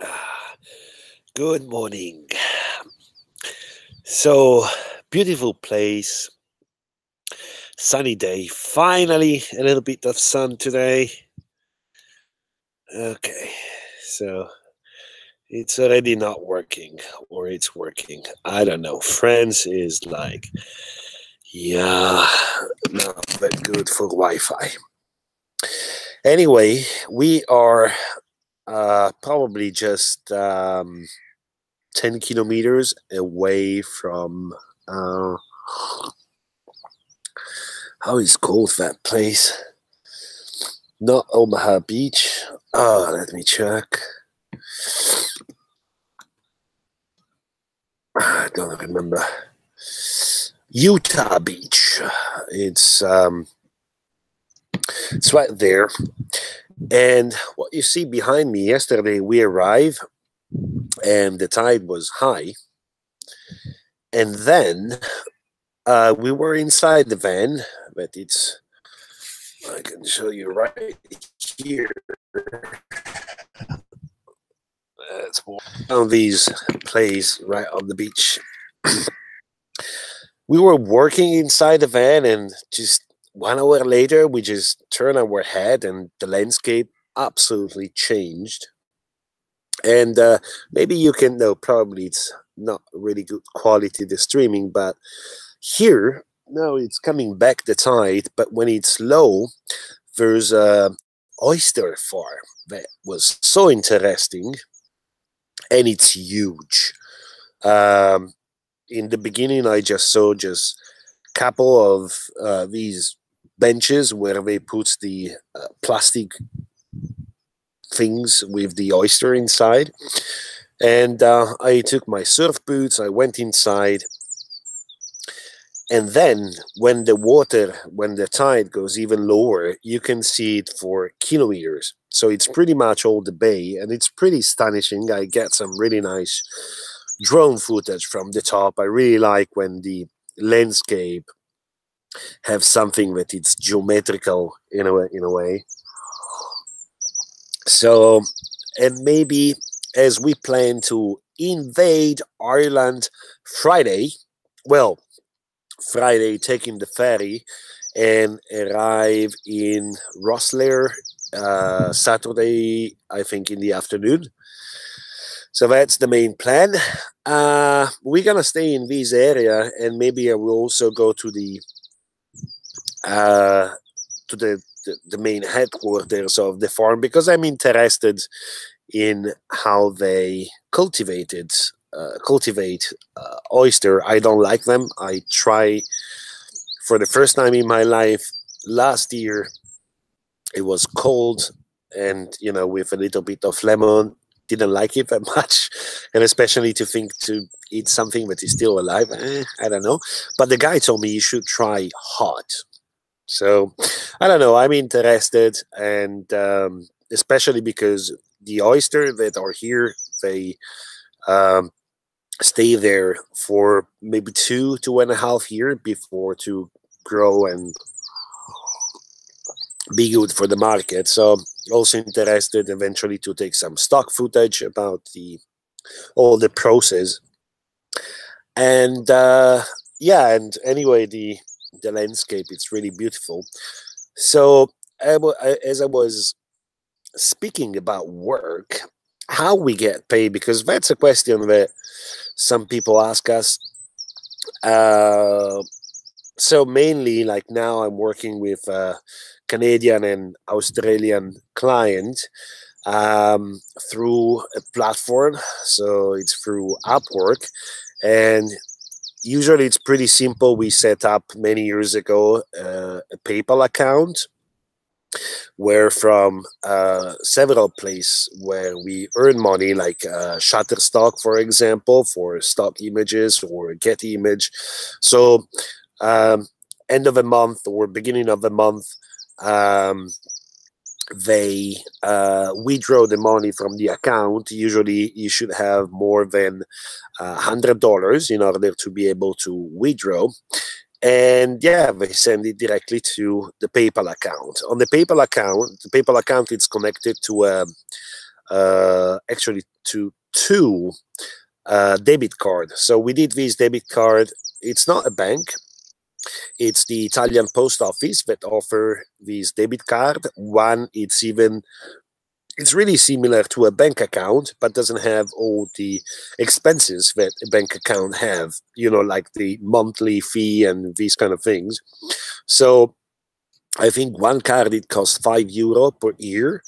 Ah, Good morning. So, beautiful place, sunny day. Finally, a little bit of sun today. Okay, so it's already not working, or it's working. I don't know. France is like, yeah, not that good for Wi Fi. Anyway, we are probably just 10 kilometers away from. Uh, how is called that place? Not Omaha Beach. Oh, let me check. I don't remember. Utah Beach. It's um, it's right there. And what you see behind me, yesterday we arrived and the tide was high. And then we were inside the van, but I can show you right here. It's one of these plays right on the beach. We were working inside the van, and just 1 hour later we just turned our head and the landscape absolutely changed. And maybe you can know, probably it's not really good quality the streaming, but here now it's coming back the tide, but when it's low there's a oyster farm that was so interesting, and it's huge. um, in the beginning I just saw just couple of these benches where they put the plastic things with the oyster inside. And I took my surf boots, I went inside, and then when the tide goes even lower, you can see it for kilometers. So it's pretty much all the bay, and it's pretty astonishing. I get some really nice drone footage from the top. I really like when the landscape have something that it's geometrical in a way. So, and maybe as we plan to invade Ireland Friday, well, Friday taking the ferry and arrive in Rosslare Saturday, I think, in the afternoon. So that's the main plan. We're gonna stay in this area, and maybe I will also go uh, to the main headquarters of the farm, because I'm interested in how they cultivate oyster. I don't like them. I try for the first time in my life last year. It was cold, and with a little bit of lemon. Didn't like it that much, and especially to think to eat something that is still alive. I don't know, but the guy told me you should try hot. So I don't know. I'm interested, and especially because the oyster that are here, they um, stay there for maybe 2.5 years before to grow and be good for the market. So also interested eventually to take some stock footage about the all the process. And yeah, and anyway, the landscape, it's really beautiful. So as I was speaking about work, how we get paid, because that's a question that some people ask us. Uh, so mainly, like now, I'm working with Canadian and Australian client through a platform. So it's through Upwork, and usually it's pretty simple. We set up many years ago a PayPal account where from several places where we earn money, like Shutterstock, for example, for stock images or Getty image. So um, end of the month or beginning of the month, um, they withdraw the money from the account. Usually you should have more than $100 in order to be able to withdraw. And yeah, they send it directly to the PayPal account. On the PayPal account is connected to actually to two debit card. So we did this debit card. It's not a bank. It's the Italian post office that offer this debit card. One, it's really similar to a bank account, but doesn't have all the expenses that a bank account have, like the monthly fee and these kind of things. So I think one card, it costs €5 per year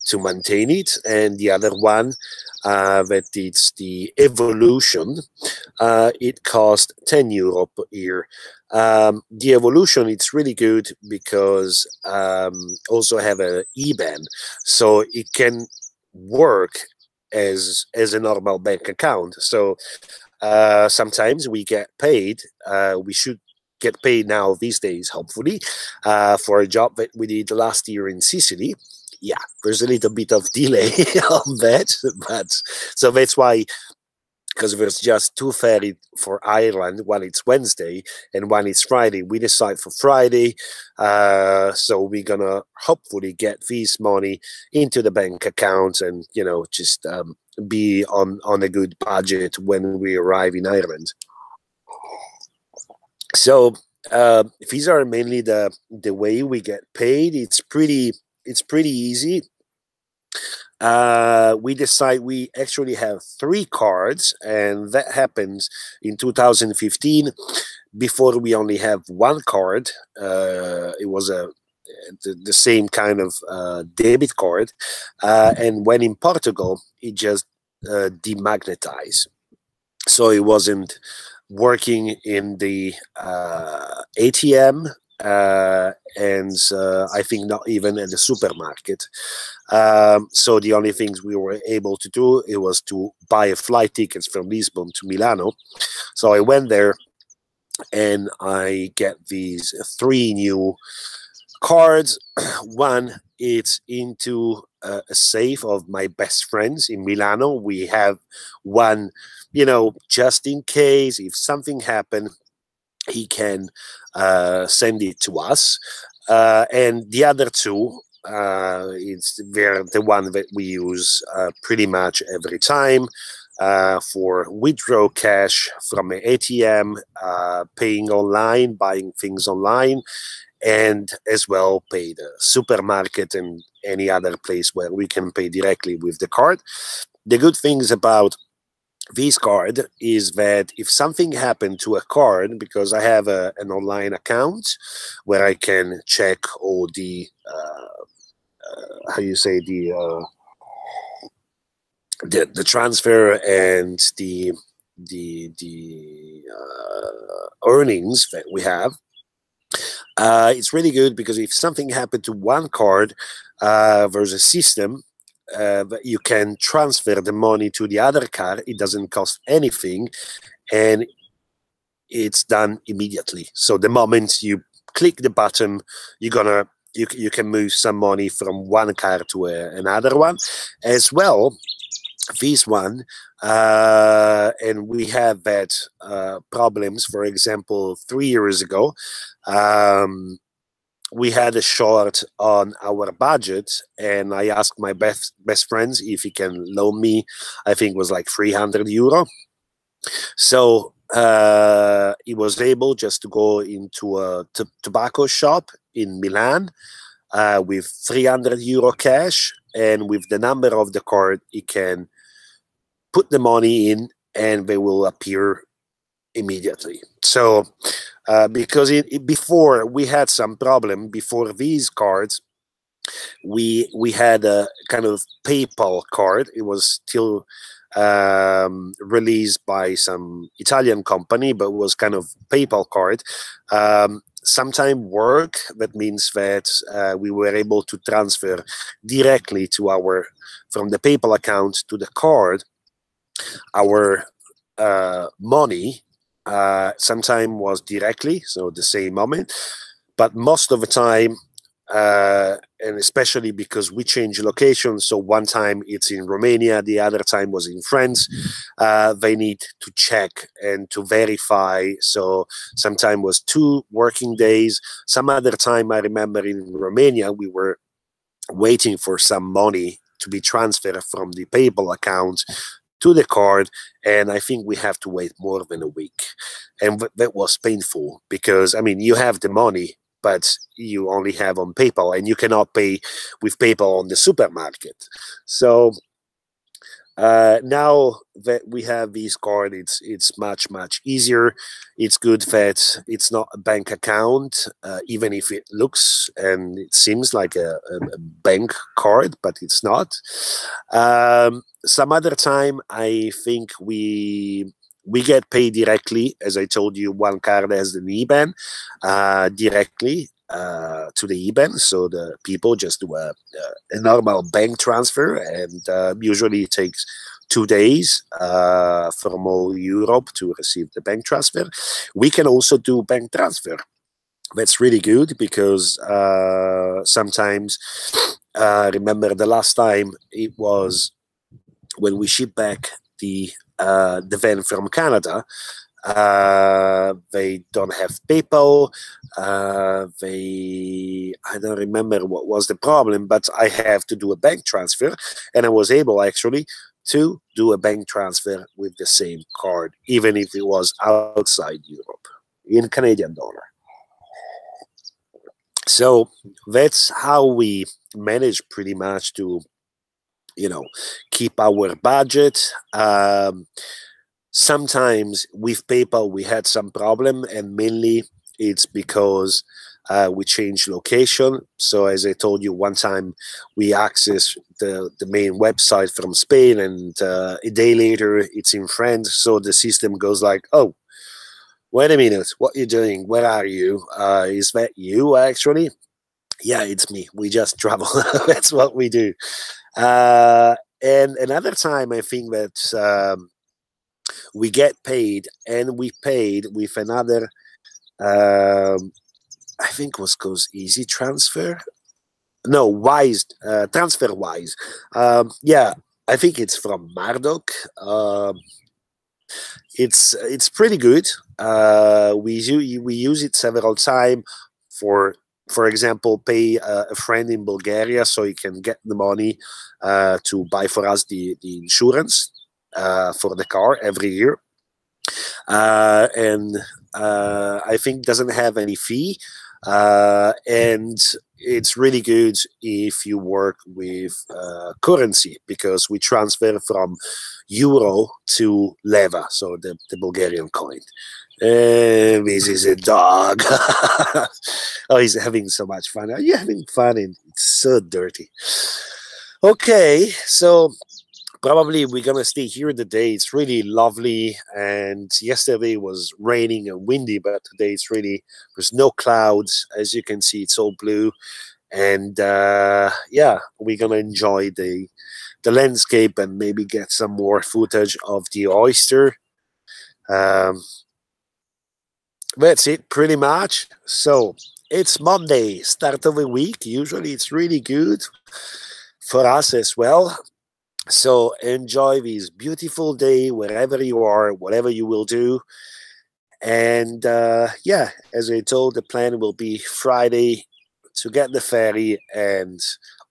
to maintain it, and the other one, that it's the Evolution, it costs €10 per year. The Evolution, it's really good because also have a IBAN, so it can work as a normal bank account. So sometimes we get paid. We should get paid now these days, hopefully, for a job that we did last year in Sicily. Yeah, there's a little bit of delay on that, but so that's why, because there's just two ferry for Ireland. One it's Wednesday and one it's Friday. We decide for Friday, so we're gonna hopefully get this money into the bank account and just be on a good budget when we arrive in Ireland. So these are mainly the way we get paid. It's pretty easy. We actually have three cards, and that happens in 2015. Before, we only have one card. It was the same kind of debit card, and when in Portugal, it just demagnetized, so it wasn't working in the ATM, and I think not even in the supermarket. So the only things we were able to do, it was to buy a flight tickets from Lisbon to Milano. So I went there and I get these three new cards. One, it's into a safe of my best friends in Milano. We have one, just in case if something happened, he can send it to us. And the other two, they're the one that we use pretty much every time for withdraw cash from an ATM, paying online, buying things online, and as well pay the supermarket and any other place where we can pay directly with the card. The good things about this card is that if something happened to a card, because I have an online account where I can check all the the transfer and the earnings that we have. It's really good because if something happened to one card, there's a system that you can transfer the money to the other card. It doesn't cost anything, and it's done immediately. So the moment you click the button, you can move some money from one card to another one. As well, this one, and we have had problems. For example, 3 years ago, we had a short on our budget, and I asked my best friends if he can loan me, I think it was like €300. So he was able just to go into a tobacco shop in Milan with €300 cash, and with the number of the card, he can put the money in and they will appear immediately. So because before we had some problem, before these cards, we had a kind of PayPal card. It was still released by some Italian company, but was kind of PayPal card. Sometime work, that means that we were able to transfer directly to from the PayPal account to the card our money. Sometime was directly, so the same moment, but most of the time, and especially because we change location, so one time it's in Romania, the other time was in France, they need to check and to verify. So sometime was 2 working days. Some other time, I remember in Romania, we were waiting for some money to be transferred from the PayPal account to the card, and I think we have to wait more than a week, and that was painful because I mean you have the money, but you only have on PayPal, and you cannot pay with PayPal on the supermarket. So now that we have this card, it's much easier. It's good that it's not a bank account, even if it looks and it seems like a bank card, but it's not. Some other time, I think we get paid directly. As I told you, one card has an IBAN directly to the IBAN, so the people just do a normal bank transfer, and usually it takes 2 days from all Europe to receive the bank transfer. We can also do bank transfer. That's really good because sometimes, remember the last time it was when we shipped back the van from Canada. They don't have PayPal. I don't remember what was the problem, but I have to do a bank transfer, and I was able actually to do a bank transfer with the same card, even if it was outside Europe, in Canadian dollar. So that's how we manage pretty much to, keep our budget. Sometimes with PayPal we had some problem, and mainly it's because we changed location. So as I told you, one time we access the main website from Spain, and a day later it's in France. So the system goes like, oh, wait a minute, what are you doing? Where are you? Is that you actually? Yeah, it's me. We just travel. That's what we do. And another time, I think that we get paid, and we paid with another, I think it was called Easy Transfer. No, Wise, TransferWise. Yeah, I think it's from Marduk. It's pretty good. We use it several times for example, pay a friend in Bulgaria so he can get the money to buy for us the insurance for the car every year. And I think doesn't have any fee. And it's really good if you work with currency, because we transfer from euro to leva, so the Bulgarian coin. This is a dog. Oh, he's having so much fun. Are you having fun? It's so dirty. Okay, so probably we're gonna stay here today. It's really lovely, and yesterday was raining and windy, but today there's no clouds. As you can see, it's all blue, and yeah, we're gonna enjoy the landscape and maybe get some more footage of the oyster. That's it pretty much. So it's Monday, start of the week. Usually it's really good for us as well. So enjoy this beautiful day wherever you are, whatever you will do. And yeah, as I told, the plan will be Friday to get the ferry and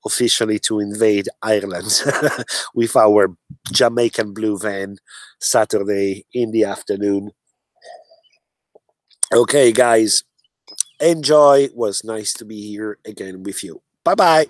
officially to invade Ireland with our Jamaican blue van Saturday in the afternoon. Okay, guys, enjoy. It was nice to be here again with you. Bye-bye.